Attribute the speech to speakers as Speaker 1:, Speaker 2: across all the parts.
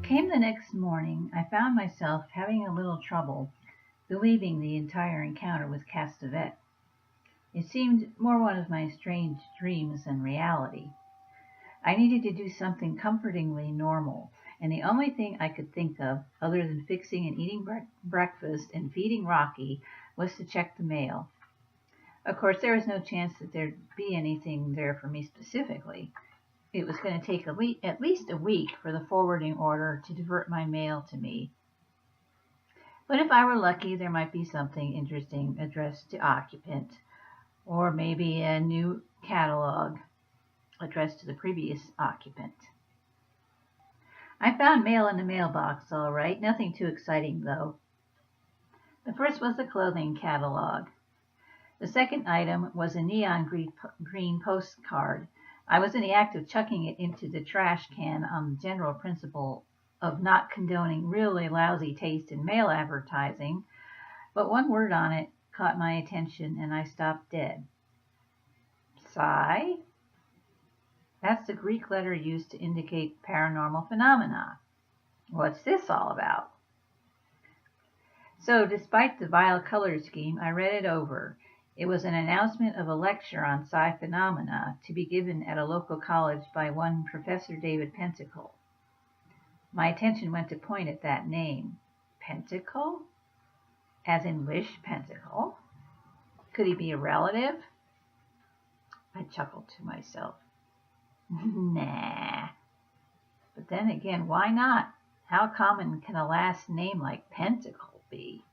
Speaker 1: Came the next morning, I found myself having a little trouble believing the entire encounter with Castevet. It seemed more one of my strange dreams than reality. I needed to do something comfortingly normal, and the only thing I could think of, other than fixing and eating breakfast and feeding Rocky, was to check the mail. Of course, there was no chance that there'd be anything there for me specifically. It was going to take at least a week for the forwarding order to divert my mail to me. But if I were lucky, there might be something interesting addressed to occupant, or maybe a new catalog addressed to the previous occupant. I found mail in the mailbox, all right. Nothing too exciting, though. The first was a clothing catalog. The second item was a neon green postcard. I was in the act of chucking it into the trash can on the general principle of not condoning really lousy taste in mail advertising, but one word on it caught my attention and I stopped dead. Psi? That's the Greek letter used to indicate paranormal phenomena. What's this all about? So, despite the vile color scheme, I read it over. It was an announcement of a lecture on psi phenomena to be given at a local college by one Professor David Pentacle. My attention went to point at that name. Pentacle? As in wish pentacle? Could he be a relative? I chuckled to myself. Nah. But then again, why not? How common can a last name like Pentacle be?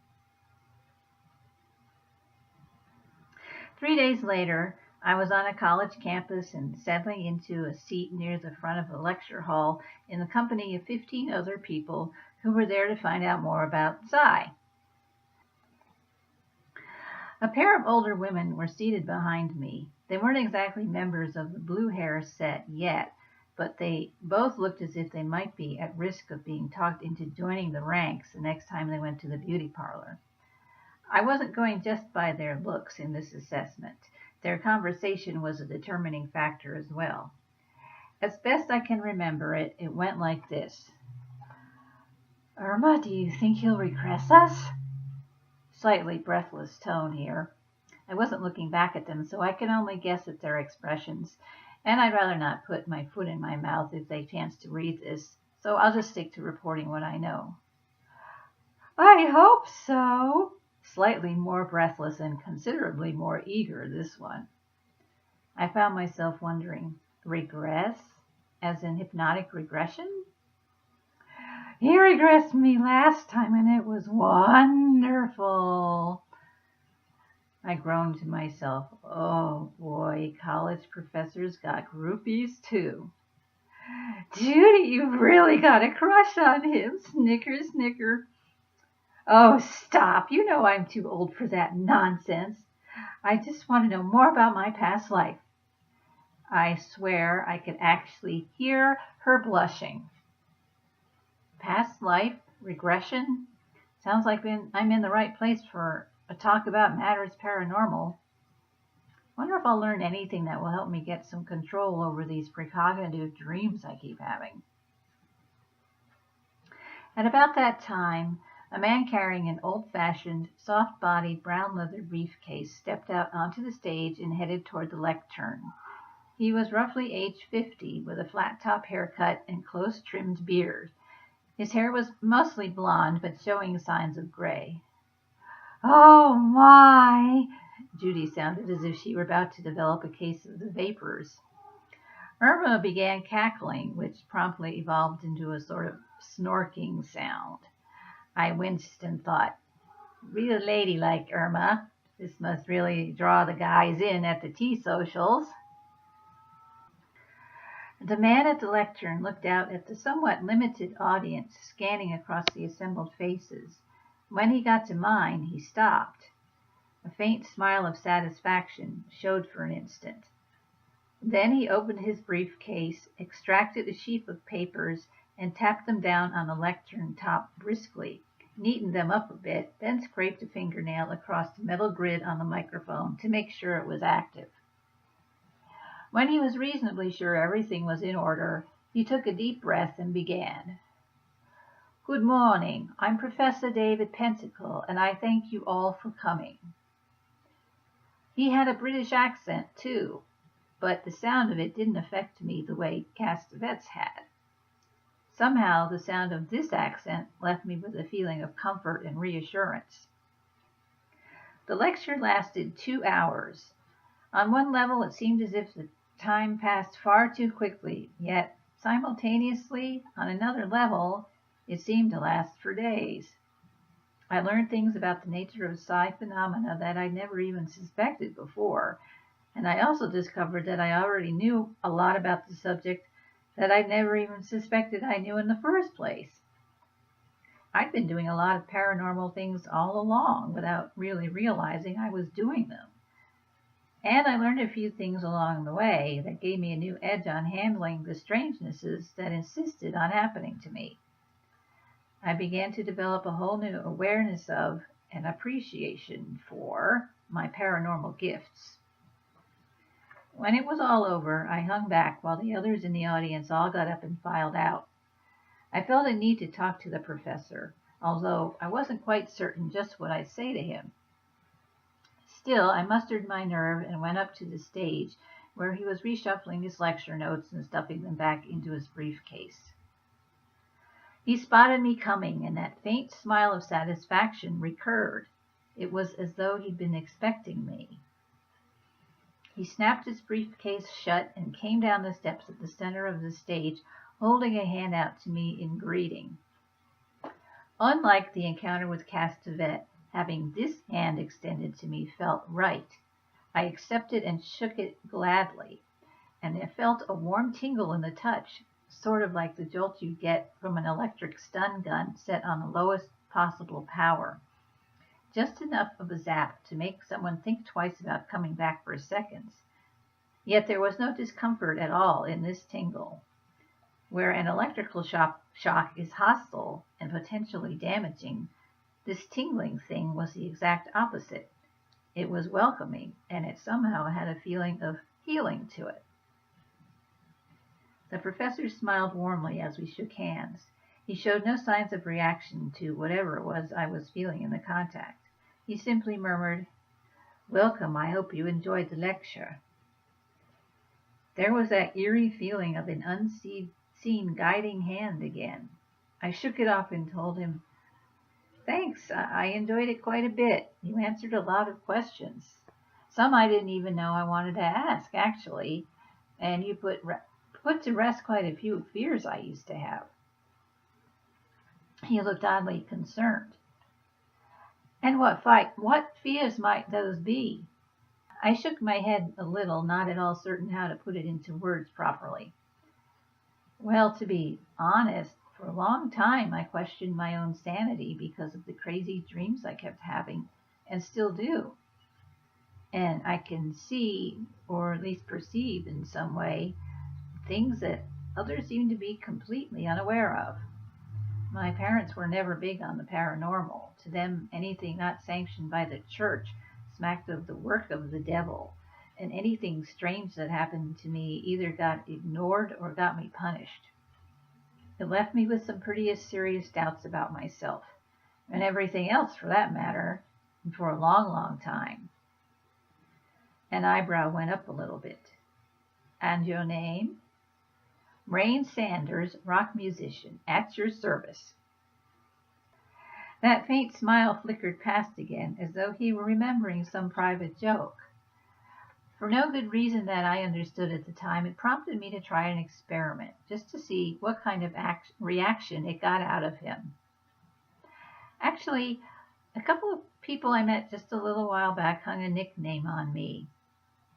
Speaker 1: 3 days later, I was on a college campus and settling into a seat near the front of a lecture hall in the company of 15 other people who were there to find out more about psi. A pair of older women were seated behind me. They weren't exactly members of the blue hair set yet, but they both looked as if they might be at risk of being talked into joining the ranks the next time they went to the beauty parlor. I wasn't going just by their looks in this assessment. Their conversation was a determining factor as well. As best I can remember it, it went like this. Irma, do you think he'll regress us? Slightly breathless tone here. I wasn't looking back at them, so I can only guess at their expressions, and I'd rather not put my foot in my mouth if they chance to read this, so I'll just stick to reporting what I know. I hope so. Slightly more breathless and considerably more eager, this one. I found myself wondering, regress? As in hypnotic regression? He regressed me last time and it was wonderful. I groaned to myself, oh boy, college professors got groupies too. Judy, you've really got a crush on him, snicker, snicker. Oh, stop. You know I'm too old for that nonsense. I just want to know more about my past life. I swear I could actually hear her blushing. Past life? Regression? Sounds like I'm in the right place for a talk about matters paranormal. Wonder if I'll learn anything that will help me get some control over these precognitive dreams I keep having. At about that time, a man carrying an old-fashioned, soft-bodied brown leather briefcase stepped out onto the stage and headed toward the lectern. He was roughly age 50, with a flat-top haircut and close-trimmed beard. His hair was mostly blonde, but showing signs of gray. Oh, my! Judy sounded as if she were about to develop a case of the vapors. Irma began cackling, which promptly evolved into a sort of snorking sound. I winced and thought, real ladylike, Irma. This must really draw the guys in at the tea socials. The man at the lectern looked out at the somewhat limited audience scanning across the assembled faces. When he got to mine, he stopped. A faint smile of satisfaction showed for an instant. Then he opened his briefcase, extracted a sheaf of papers, and tapped them down on the lectern top briskly, neatened them up a bit, then scraped a fingernail across the metal grid on the microphone to make sure it was active. When he was reasonably sure everything was in order, he took a deep breath and began. Good morning. I'm Professor David Pentacle, and I thank you all for coming. He had a British accent, too, but the sound of it didn't affect me the way Castevet's had. Somehow, the sound of this accent left me with a feeling of comfort and reassurance. The lecture lasted 2 hours. On one level, it seemed as if the time passed far too quickly, yet simultaneously, on another level, it seemed to last for days. I learned things about the nature of psi phenomena that I'd never even suspected before, and I also discovered that I already knew a lot about the subject that I'd never even suspected I knew in the first place. I'd been doing a lot of paranormal things all along without really realizing I was doing them. And I learned a few things along the way that gave me a new edge on handling the strangenesses that insisted on happening to me. I began to develop a whole new awareness of and appreciation for my paranormal gifts. When it was all over, I hung back while the others in the audience all got up and filed out. I felt a need to talk to the professor, although I wasn't quite certain just what I'd say to him. Still, I mustered my nerve and went up to the stage, where he was reshuffling his lecture notes and stuffing them back into his briefcase. He spotted me coming, and that faint smile of satisfaction recurred. It was as though he'd been expecting me. He snapped his briefcase shut and came down the steps at the center of the stage, holding a hand out to me in greeting. Unlike the encounter with Castevet, having this hand extended to me felt right. I accepted and shook it gladly, and I felt a warm tingle in the touch, sort of like the jolt you get from an electric stun gun set on the lowest possible power. Just enough of a zap to make someone think twice about coming back for seconds. Yet there was no discomfort at all in this tingle. Where an electrical shock is hostile and potentially damaging, this tingling thing was the exact opposite. It was welcoming, and it somehow had a feeling of healing to it. The professor smiled warmly as we shook hands. He showed no signs of reaction to whatever it was I was feeling in the contact. He simply murmured, "Welcome, I hope you enjoyed the lecture." There was that eerie feeling of an unseen guiding hand again. I shook it off and told him, "Thanks, I enjoyed it quite a bit. You answered a lot of questions. Some I didn't even know I wanted to ask, actually, and you put to rest quite a few fears I used to have." He looked oddly concerned. "And what fears might those be?" I shook my head a little, not at all certain how to put it into words properly. Well, to be honest, for a long time I questioned my own sanity because of the crazy dreams I kept having, and still do. And I can see, or at least perceive in some way, things that others seem to be completely unaware of. My parents were never big on the paranormal. To them, anything not sanctioned by the church smacked of the work of the devil, and anything strange that happened to me either got ignored or got me punished. It left me with some pretty serious doubts about myself, and everything else for that matter, and for a long, long time. An eyebrow went up a little bit. "And your name?" "Rain Sanders, rock musician, at your service." That faint smile flickered past again, as though he were remembering some private joke. For no good reason that I understood at the time, it prompted me to try an experiment, just to see what kind of reaction it got out of him. Actually, a couple of people I met just a little while back hung a nickname on me,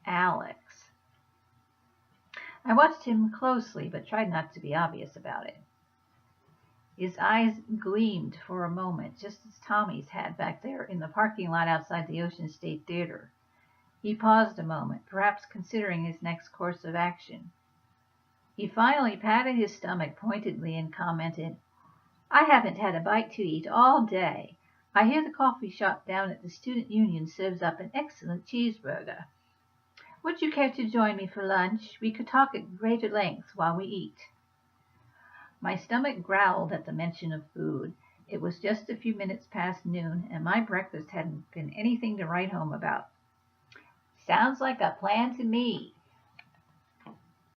Speaker 1: Alex. I watched him closely, but tried not to be obvious about it. His eyes gleamed for a moment, just as Tommy's had back there in the parking lot outside the Ocean State Theater. He paused a moment, perhaps considering his next course of action. He finally patted his stomach pointedly and commented, "I haven't had a bite to eat all day. I hear the coffee shop down at the Student Union serves up an excellent cheeseburger. Would you care to join me for lunch? We could talk at greater length while we eat." My stomach growled at the mention of food. It was just a few minutes past noon, and my breakfast hadn't been anything to write home about.
Speaker 2: Sounds like a plan to me,